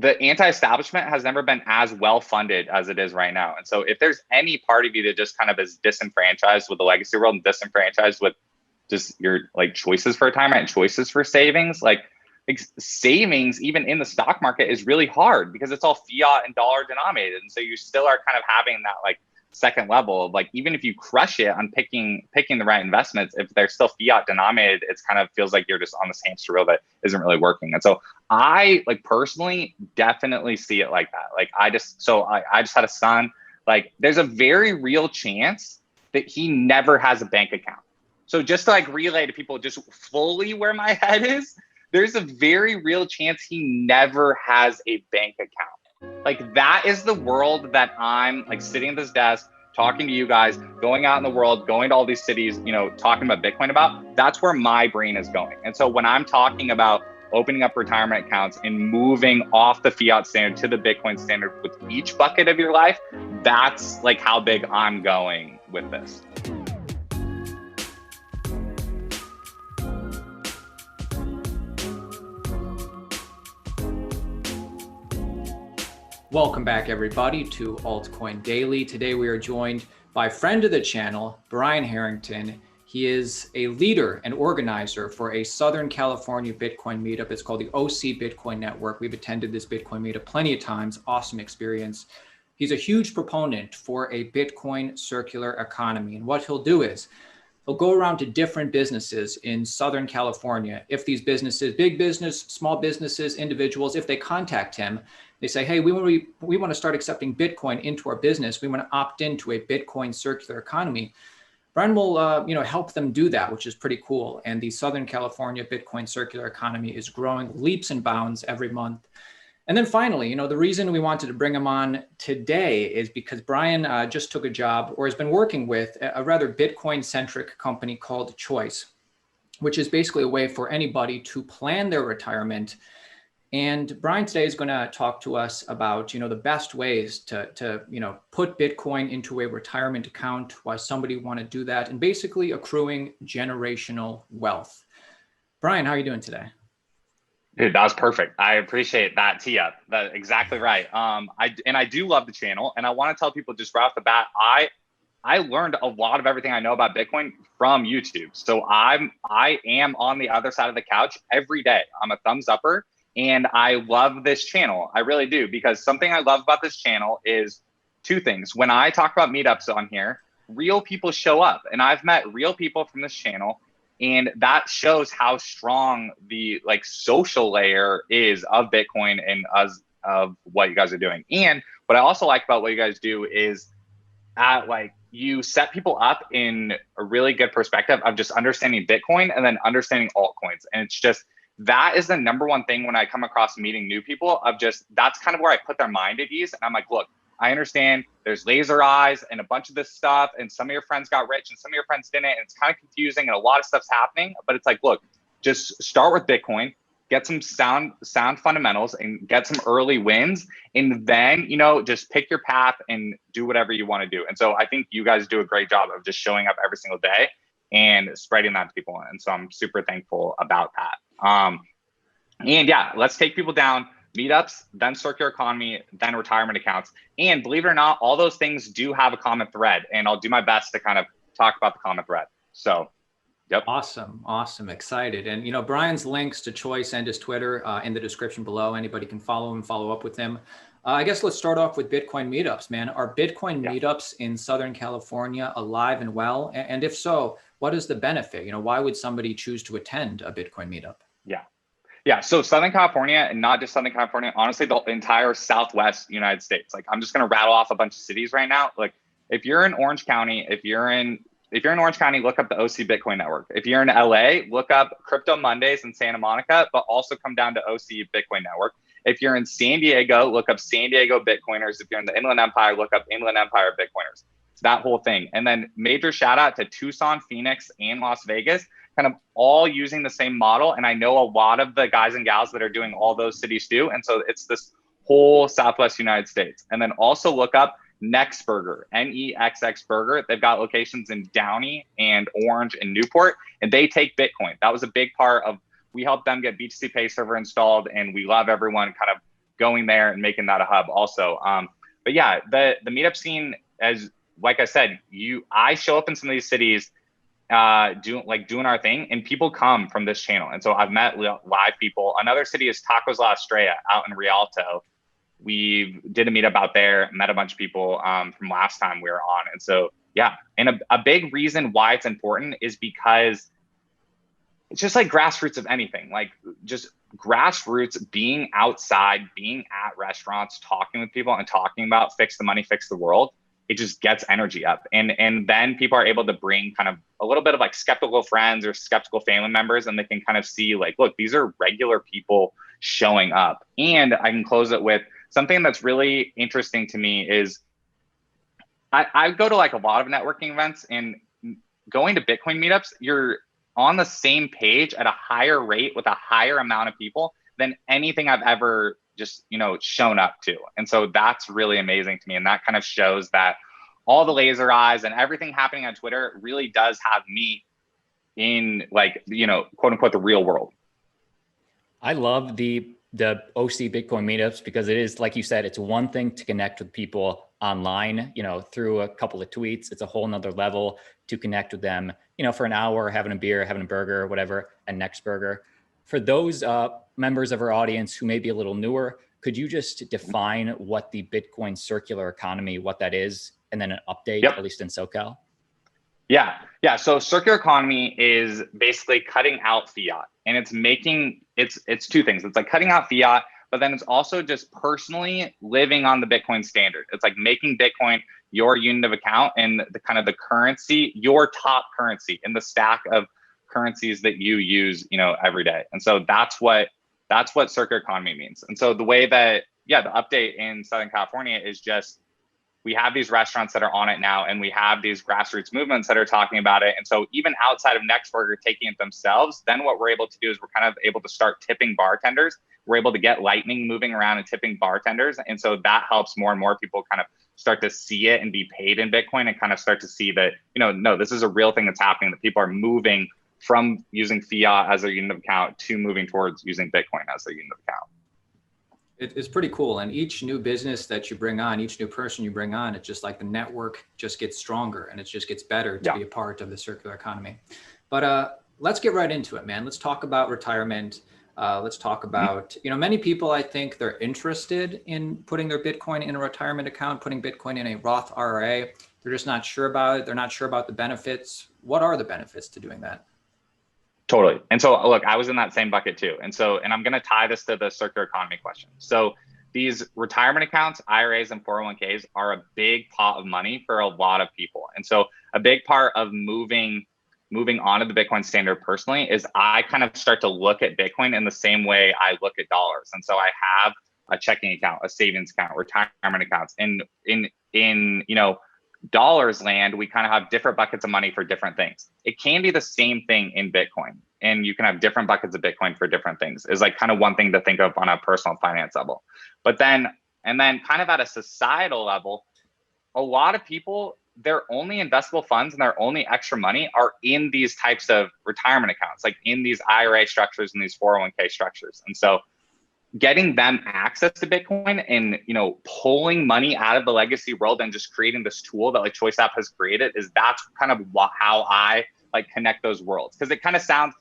the anti-establishment has never been as well funded as it is right now. And so if there's any part of you that just kind of is disenfranchised with the legacy world and disenfranchised with just your like choices for retirement and choices for savings, like savings even in the stock market is really hard because it's all fiat and dollar denominated. And so you still are kind of having that like second level of like, even if you crush it on picking the right investments, if they're still fiat denominated, it's kind of feels like you're just on this hamster wheel that isn't really working. And so I like personally definitely see it like that. Like I just had a son, like there's a very real chance that he never has a bank account. So just to like relay to people just fully where my head is, there's a very real chance he never has a bank account. Like that is the world that I'm like sitting at this desk, talking to you guys, going out in the world, going to all these cities, you know, talking about Bitcoin about, that's where my brain is going. And so when I'm talking about opening up retirement accounts and moving off the fiat standard to the Bitcoin standard with each bucket of your life, that's like how big I'm going with this. Welcome back, everybody, to Altcoin Daily. Today, we are joined by friend of the channel, Brian Harrington. He is a leader and organizer for a Southern California Bitcoin meetup. It's called the OC Bitcoin Network. We've attended this Bitcoin meetup plenty of times. Awesome experience. He's a huge proponent for a Bitcoin circular economy. And what he'll do is he'll go around to different businesses in Southern California. If these businesses, big business, small businesses, individuals, if they contact him, they say, hey, we want to start accepting Bitcoin into our business. We want to opt into a Bitcoin circular economy. Brian will help them do that, which is pretty cool. And the Southern California Bitcoin circular economy is growing leaps and bounds every month. And then finally, the reason we wanted to bring him on today is because Brian just took a job or has been working with a rather Bitcoin-centric company called Choice, which is basically a way for anybody to plan their retirement. And Brian today is going to talk to us about, the best ways to put Bitcoin into a retirement account, why somebody want to do that, and basically accruing generational wealth. Brian, how are you doing today? Dude, that was perfect. I appreciate that tee up. That's exactly right. I do love the channel, and I want to tell people just right off the bat, I learned a lot of everything I know about Bitcoin from YouTube. So I am on the other side of the couch every day. I'm a thumbs upper. And I love this channel. I really do, because something I love about this channel is two things. When I talk about meetups on here, real people show up, and I've met real people from this channel, and that shows how strong the like social layer is of Bitcoin and of what you guys are doing. And what I also like about what you guys do is you set people up in a really good perspective of just understanding Bitcoin and then understanding altcoins. And it's just, that is the number one thing when I come across meeting new people of just, that's kind of where I put their mind at ease. And I'm like, look, I understand there's laser eyes and a bunch of this stuff, and some of your friends got rich and some of your friends didn't. And it's kind of confusing and a lot of stuff's happening, but it's like, look, just start with Bitcoin, get some sound fundamentals and get some early wins. And then, just pick your path and do whatever you want to do. And so I think you guys do a great job of just showing up every single day and spreading that to people. And so I'm super thankful about that. And yeah, let's take people down, meetups, then circular economy, then retirement accounts. And believe it or not, all those things do have a common thread, and I'll do my best to kind of talk about the common thread. So, yep. Awesome. Excited. And, Brian's links to Choice and his Twitter in the description below. Anybody can follow him, follow up with him. I guess let's start off with Bitcoin meetups, man. Are Bitcoin meetups in Southern California alive and well? And if so, what is the benefit? Why would somebody choose to attend a Bitcoin meetup? Yeah. So Southern California, and not just Southern California, honestly, the entire Southwest United States. Like, I'm just going to rattle off a bunch of cities right now. Like, if you're in Orange County, if you're in Orange County, look up the OC Bitcoin Network. If you're in LA, look up Crypto Mondays in Santa Monica, but also come down to OC Bitcoin Network. If you're in San Diego, look up San Diego Bitcoiners. If you're in the Inland Empire, look up Inland Empire Bitcoiners. It's that whole thing. And then major shout out to Tucson, Phoenix, and Las Vegas, kind of all using the same model. And I know a lot of the guys and gals that are doing all those cities too. And so it's this whole Southwest United States. And then also look up Next Burger, NEXX Burger. They've got locations in Downey and Orange and Newport, and they take Bitcoin. That was a big part of, we helped them get B2C Pay server installed, and we love everyone kind of going there and making that a hub also. But yeah, the meetup scene, as like I said, I show up in some of these cities doing our thing, and people come from this channel. And so I've met live people. Another city is Tacos La Estrella out in Rialto. We did a meetup out there, met a bunch of people from last time we were on. And so, yeah. And a big reason why it's important is because it's just like grassroots of anything, like just grassroots, being outside, being at restaurants, talking with people and talking about fix the money, fix the world. It just gets energy up. And then people are able to bring kind of a little bit of like skeptical friends or skeptical family members, and they can kind of see like, look, these are regular people showing up. And I can close it with something that's really interesting to me is I go to like a lot of networking events, and going to Bitcoin meetups, you're on the same page at a higher rate with a higher amount of people than anything I've ever just, shown up to. And so that's really amazing to me. And that kind of shows that all the laser eyes and everything happening on Twitter really does have meat in like, quote unquote, the real world. I love the OC Bitcoin meetups because it is, like you said, it's one thing to connect with people online, through a couple of tweets. It's a whole nother level to connect with them, for an hour, having a beer, having a burger, whatever, a next burger. For those members of our audience who may be a little newer, could you just define what the Bitcoin circular economy, what that is, and then an update, at least in SoCal? Yeah. So circular economy is basically cutting out fiat, and it's two things. It's like cutting out fiat, but then it's also just personally living on the Bitcoin standard. It's like making Bitcoin your unit of account and the kind of the currency, your top currency in the stack of currencies that you use, every day. And so that's what circular economy means. And so the way that, the update in Southern California is just, we have these restaurants that are on it now, and we have these grassroots movements that are talking about it. And so even outside of Nextburger taking it themselves, then what we're able to do is we're kind of able to start tipping bartenders. We're able to get Lightning moving around and tipping bartenders. And so that helps more and more people kind of start to see it and be paid in Bitcoin, and kind of start to see that, no, this is a real thing that's happening, that people are moving from using fiat as their unit of account to moving towards using Bitcoin as their unit of account. It's pretty cool. And each new business that you bring on, each new person you bring on, it's just like the network just gets stronger, and it just gets better to be a part of the circular economy. But let's get right into it, man. Let's talk about retirement. Let's talk about, many people, I think they're interested in putting their Bitcoin in a retirement account, putting Bitcoin in a Roth IRA. They're just not sure about it. They're not sure about the benefits. What are the benefits to doing that? Totally. And so look, I was in that same bucket too. And I'm going to tie this to the circular economy question. So these retirement accounts, IRAs and 401ks are a big pot of money for a lot of people. And so a big part of moving onto the Bitcoin standard personally is I kind of start to look at Bitcoin in the same way I look at dollars. And so I have a checking account, a savings account, retirement accounts. And in dollars land, we kind of have different buckets of money for different things. It can be the same thing in Bitcoin, and you can have different buckets of Bitcoin for different things, is like kind of one thing to think of on a personal finance level. But then kind of at a societal level, a lot of people, their only investable funds and their only extra money are in these types of retirement accounts, like in these IRA structures and these 401k structures. And so getting them access to Bitcoin and, pulling money out of the legacy world and just creating this tool that like Choice App has created, that's kind of how I like connect those worlds. Cause it kind of sounds,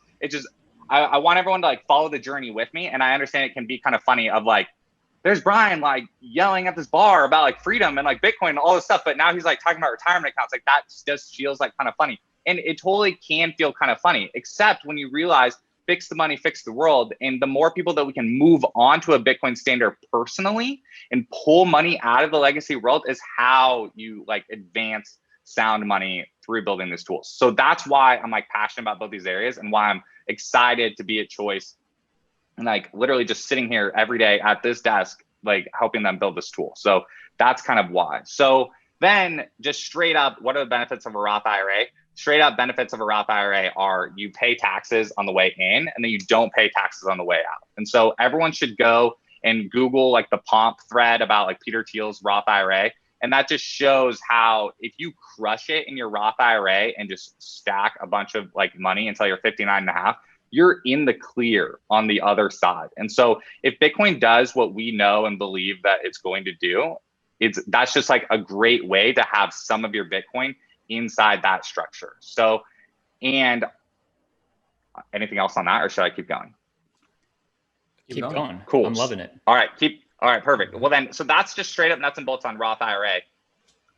I want everyone to like follow the journey with me. And I understand it can be kind of funny of like, there's Brian like yelling at this bar about like freedom and like Bitcoin and all this stuff. But now he's like talking about retirement accounts. Like that just feels like kind of funny. And it totally can feel kind of funny, except when you realize fix the money, fix the world. And the more people that we can move onto a Bitcoin standard personally and pull money out of the legacy world is how you like advance sound money through building these tools. So that's why I'm like passionate about both these areas, and why I'm excited to be at Choice and like literally just sitting here every day at this desk, like helping them build this tool. So that's kind of why. So then just straight up, what are the benefits of a Roth IRA? Straight up benefits of a Roth IRA are you pay taxes on the way in, and then you don't pay taxes on the way out. And so everyone should go and Google like the Pomp thread about like Peter Thiel's Roth IRA. And that just shows how if you crush it in your Roth IRA and just stack a bunch of like money until you're 59 and a half, you're in the clear on the other side. And so if Bitcoin does what we know and believe that it's going to do, that's just like a great way to have some of your Bitcoin inside that structure. So, and anything else on that, or should I keep going? Keep going. Cool. I'm loving it. All right, perfect. Well then, so that's just straight up nuts and bolts on Roth IRA.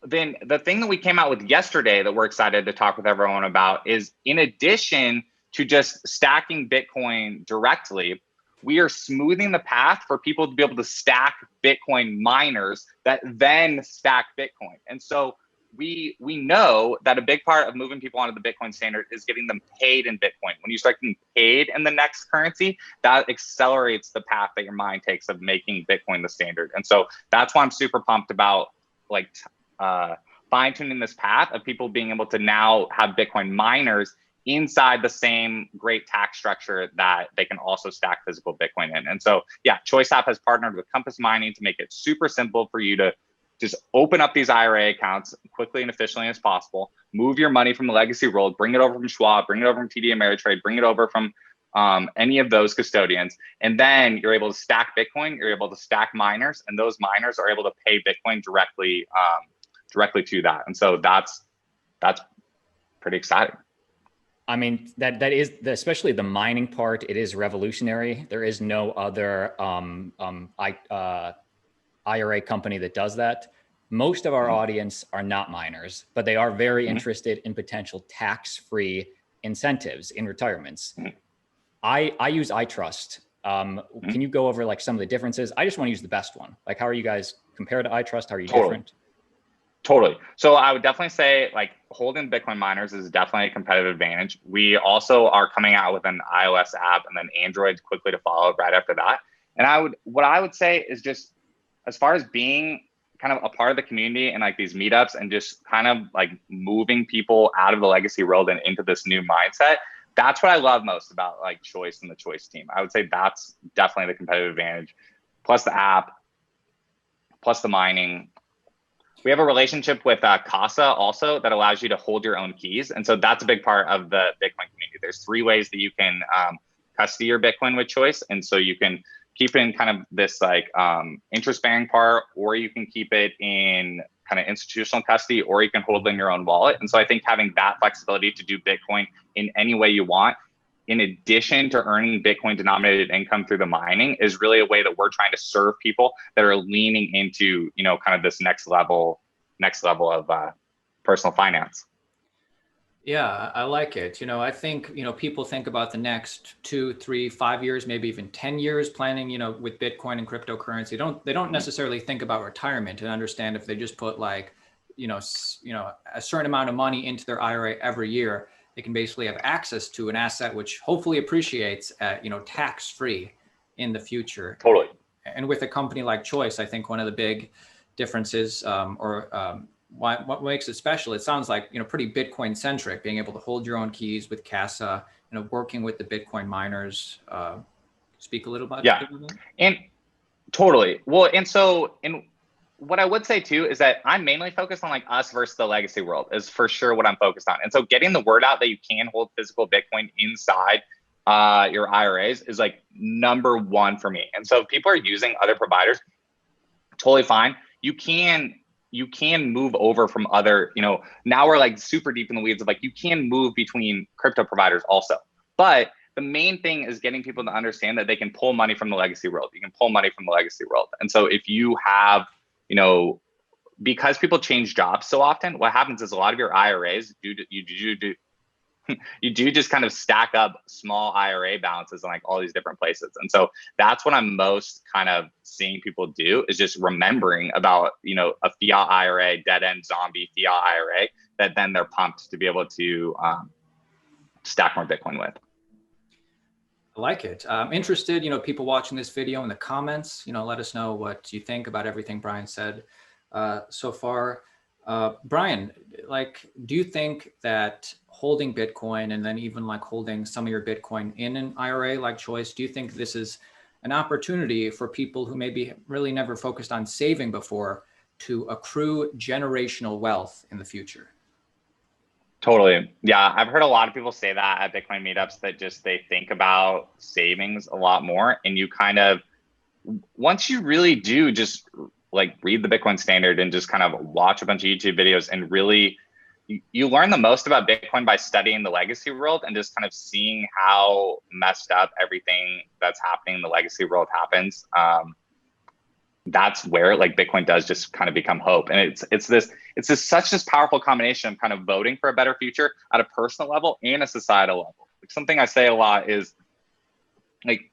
Then the thing that we came out with yesterday that we're excited to talk with everyone about is, in addition to just stacking Bitcoin directly, we are smoothing the path for people to be able to stack Bitcoin miners that then stack Bitcoin. And so we know that a big part of moving people onto the Bitcoin standard is getting them paid in Bitcoin. When you start getting paid in the next currency, that accelerates the path that your mind takes of making Bitcoin the standard. And so that's why I'm super pumped about like fine-tuning this path of people being able to now have Bitcoin miners inside the same great tax structure that they can also stack physical Bitcoin in. And so, yeah, Choice App has partnered with Compass Mining to make it super simple for you to just open up these IRA accounts quickly and efficiently as possible, move your money from the legacy world, bring it over from Schwab, bring it over from TD Ameritrade, bring it over from any of those custodians. And then you're able to stack Bitcoin, you're able to stack miners, and those miners are able to pay Bitcoin directly to that. And so that's pretty exciting. I mean, that is especially the mining part. It is revolutionary. There is no other IRA company that does that. Most of our audience are not miners, but they are very interested in potential tax-free incentives in retirements. I use iTrust. Can you go over like some of the differences? I just want to use the best one. Like, how are you guys compared to iTrust? How are you different? Totally. So I would definitely say like holding Bitcoin miners is definitely a competitive advantage. We also are coming out with an iOS app and then Android quickly to follow right after that. And what I would say is just as far as being kind of a part of the community and like these meetups and just kind of like moving people out of the legacy world and into this new mindset, that's what I love most about like Choice and the Choice team. I would say that's definitely the competitive advantage, plus the app, plus the mining. We have a relationship with Casa also that allows you to hold your own keys. And so that's a big part of the Bitcoin community. There's 3 ways that you can custody your Bitcoin with Choice. And so you can keep it in kind of this like interest-bearing part, or you can keep it in kind of institutional custody, or you can hold it in your own wallet. And so I think having that flexibility to do Bitcoin in any way you want, in addition to earning Bitcoin denominated income through the mining, is really a way that we're trying to serve people that are leaning into, you know, kind of this next level of personal finance. Yeah, I like it. You know, I think, you know, people think about the next 2, 3, 5 years, maybe even 10 years planning, you know, with Bitcoin and cryptocurrency. They don't necessarily think about retirement and understand if they just put like, you know, a certain amount of money into their IRA every year, they can basically have access to an asset which hopefully appreciates at, you know, tax-free in the future. Totally. And with a company like Choice, I think one of the big differences what makes it special, it sounds like, you know, pretty Bitcoin centric, being able to hold your own keys with Casa, you know, working with the Bitcoin miners. Speak a little about that. And totally. Well, and what I would say too is that I'm mainly focused on like us versus the legacy world is for sure what I'm focused on. And so getting the word out that you can hold physical Bitcoin inside your IRAs is like number 1 for me. And so if people are using other providers, totally fine. You can move over from other, you know, now we're like super deep in the weeds of like, you can move between crypto providers also. But the main thing is getting people to understand that they can pull money from the legacy world. You can pull money from the legacy world. And so if you have, you know, because people change jobs so often, what happens is a lot of your IRAs you do just kind of stack up small IRA balances in like all these different places. And so that's what I'm most kind of seeing people do, is just remembering about, you know, a fiat IRA, dead end zombie fiat IRA that then they're pumped to be able to stack more Bitcoin with. I like it. I'm interested, you know, people watching this video in the comments, you know, let us know what you think about everything Brian said so far. Brian, like, do you think that holding Bitcoin and then even like holding some of your Bitcoin in an IRA like Choice, do you think this is an opportunity for people who maybe really never focused on saving before to accrue generational wealth in the future? Totally. Yeah, I've heard a lot of people say that at Bitcoin meetups, that just they think about savings a lot more. And you kind of, once you really do just like read the Bitcoin standard and just kind of watch a bunch of YouTube videos and really, you learn the most about Bitcoin by studying the legacy world and just kind of seeing how messed up everything that's happening in the legacy world happens. That's where like Bitcoin does just kind of become hope. And it's such this powerful combination of kind of voting for a better future at a personal level and a societal level. Like something I say a lot is like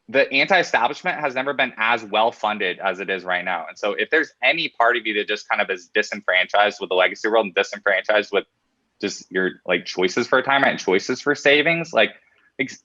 the anti-establishment has never been as well funded as it is right now. And so if there's any part of you that just kind of is disenfranchised with the legacy world and disenfranchised with just your like choices for retirement and choices for savings, like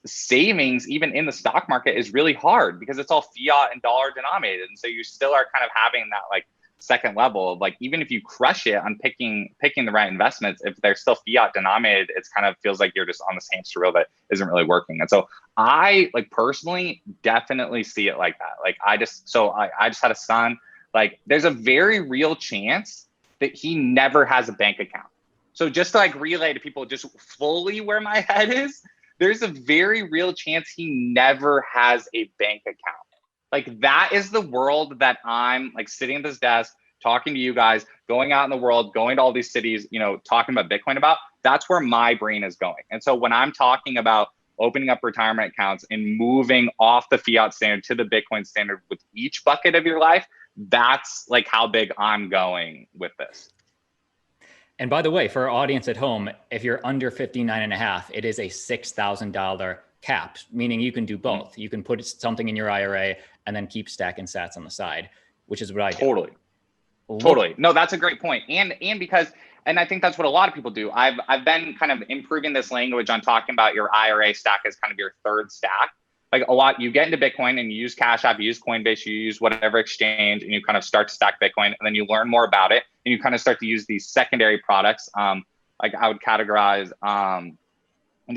savings even in the stock market is really hard because it's all fiat and dollar denominated. And so you still are kind of having that like second level of like, even if you crush it on picking the right investments, if they're still fiat denominated, it's kind of feels like you're just on this hamster wheel that isn't really working. And so I like personally definitely see it like that. Like I just had a son, like there's a very real chance that he never has a bank account. So just to like relay to people just fully where my head is, there's a very real chance he never has a bank account. Like that is the world that I'm like sitting at this desk, talking to you guys, going out in the world, going to all these cities, you know, talking about Bitcoin about, that's where my brain is going. And so when I'm talking about opening up retirement accounts and moving off the fiat standard to the Bitcoin standard with each bucket of your life, that's like how big I'm going with this. And by the way, for our audience at home, if you're under 59.5, it is a $6,000 cap, meaning you can do both. You can put something in your IRA and then keep stacking sats on the side, which is what I do. Totally. No, that's a great point. And because, and I think that's what a lot of people do. I've been kind of improving this language on talking about your IRA stack as kind of your third stack. Like a lot, you get into Bitcoin and you use Cash App, you use Coinbase, you use whatever exchange, and you kind of start to stack Bitcoin, and then you learn more about it, and you kind of start to use these secondary products. Like I would categorize, and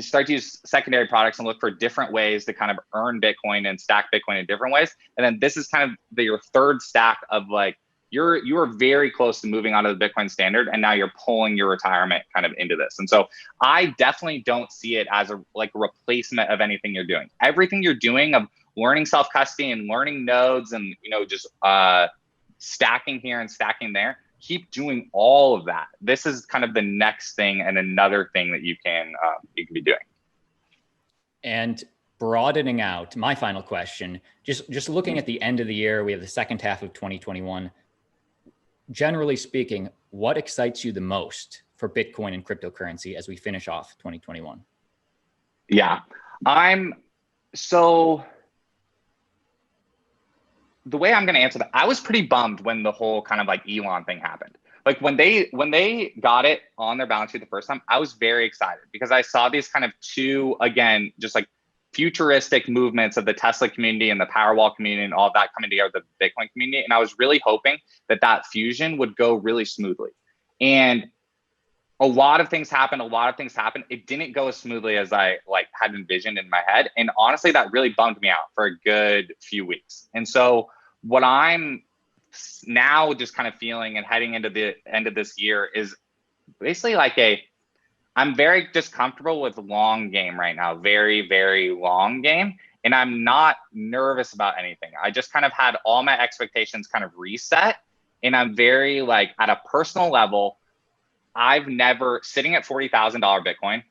you start to use secondary products and look for different ways to kind of earn Bitcoin and stack Bitcoin in different ways. And then this is kind of your third stack of like, you are very close to moving onto the Bitcoin standard, and now you're pulling your retirement kind of into this. And so I definitely don't see it as a replacement of anything you're doing. Everything you're doing of learning self-custody and learning nodes and, you know, just stacking here and stacking there, keep doing all of that. This is kind of the next thing and another thing that you can be doing. And broadening out, my final question, just looking at the end of the year, we have the second half of 2021. Generally speaking, what excites you the most for Bitcoin and cryptocurrency as we finish off 2021? Yeah, the way I'm going to answer that, I was pretty bummed when the whole kind of like Elon thing happened. Like when they got it on their balance sheet the first time, I was very excited because I saw these kind of two, again, just like futuristic movements of the Tesla community and the Powerwall community and all of that coming together, the Bitcoin community. And I was really hoping that fusion would go really smoothly. And a lot of things happened. It didn't go as smoothly as I like had envisioned in my head. And honestly, that really bummed me out for a good few weeks. And so what I'm now just kind of feeling and heading into the end of this year is basically like I'm very just comfortable with long game right now, very, very long game. And I'm not nervous about anything. I just kind of had all my expectations kind of reset. And I'm very like at a personal level, I've never, sitting at $40,000 Bitcoin,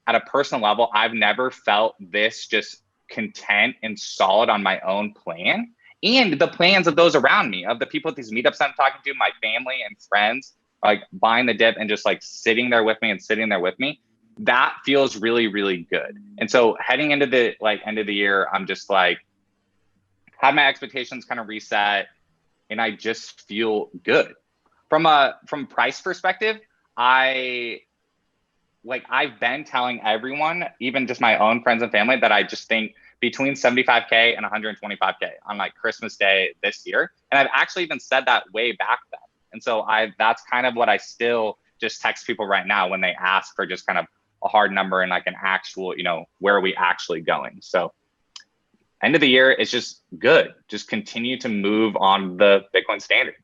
at a personal level, I've never felt this just content and solid on my own plan and the plans of those around me, of the people at these meetups I'm talking to, my family and friends, like buying the dip and just like sitting there with me. That feels really, really good. And so heading into the like end of the year, I'm just like, had my expectations kind of reset and I just feel good. From price perspective, I've been telling everyone, even just my own friends and family, that I just think between 75K and 125K on like Christmas Day this year. And I've actually even said that way back then. And so that's kind of what I still just text people right now when they ask for just kind of a hard number and like an actual, you know, where are we actually going? So end of the year is just good. Just continue to move on the Bitcoin standard.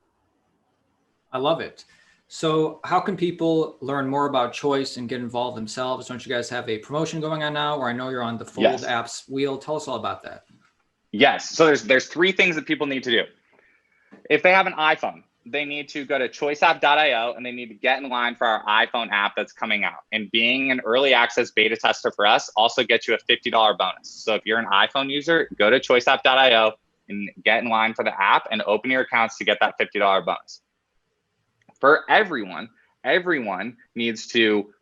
I love it. So how can people learn more about Choice and get involved themselves? Don't you guys have a promotion going on now? Or I know you're on the Fold Yes. apps wheel. Tell us all about that. Yes. So there's three things that people need to do. If they have an iPhone, they need to go to choiceapp.io and they need to get in line for our iPhone app that's coming out. And being an early access beta tester for us also gets you a $50 bonus. So if you're an iPhone user, go to choiceapp.io and get in line for the app and open your accounts to get that $50 bonus. For everyone needs to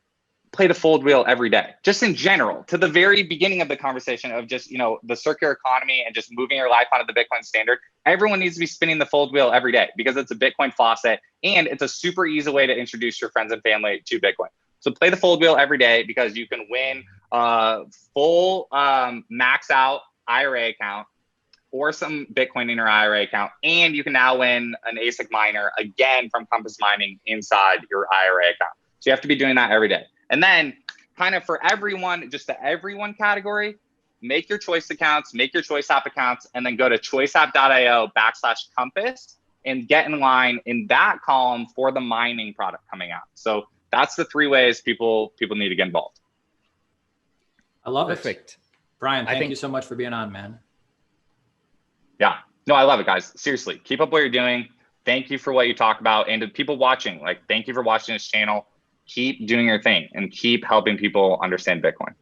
play the fold wheel every day, just in general, to the very beginning of the conversation of just, the circular economy and just moving your life onto the Bitcoin standard. Everyone needs to be spinning the fold wheel every day because it's a Bitcoin faucet and it's a super easy way to introduce your friends and family to Bitcoin. So play the fold wheel every day because you can win a full max out IRA account or some Bitcoin in your IRA account. And you can now win an ASIC miner again from Compass Mining inside your IRA account. So you have to be doing that every day. And then kind of for everyone, just the everyone category, make your Choice accounts, make your Choice app accounts, and then go to choiceapp.io/compass and get in line in that column for the mining product coming out. So that's the three ways people need to get involved. I love it. Perfect. Brian, thank you so much for being on, man. Yeah, no, I love it, guys. Seriously, keep up what you're doing. Thank you for what you talk about. And to people watching, thank you for watching this channel. Keep doing your thing and keep helping people understand Bitcoin.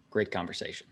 Great conversation.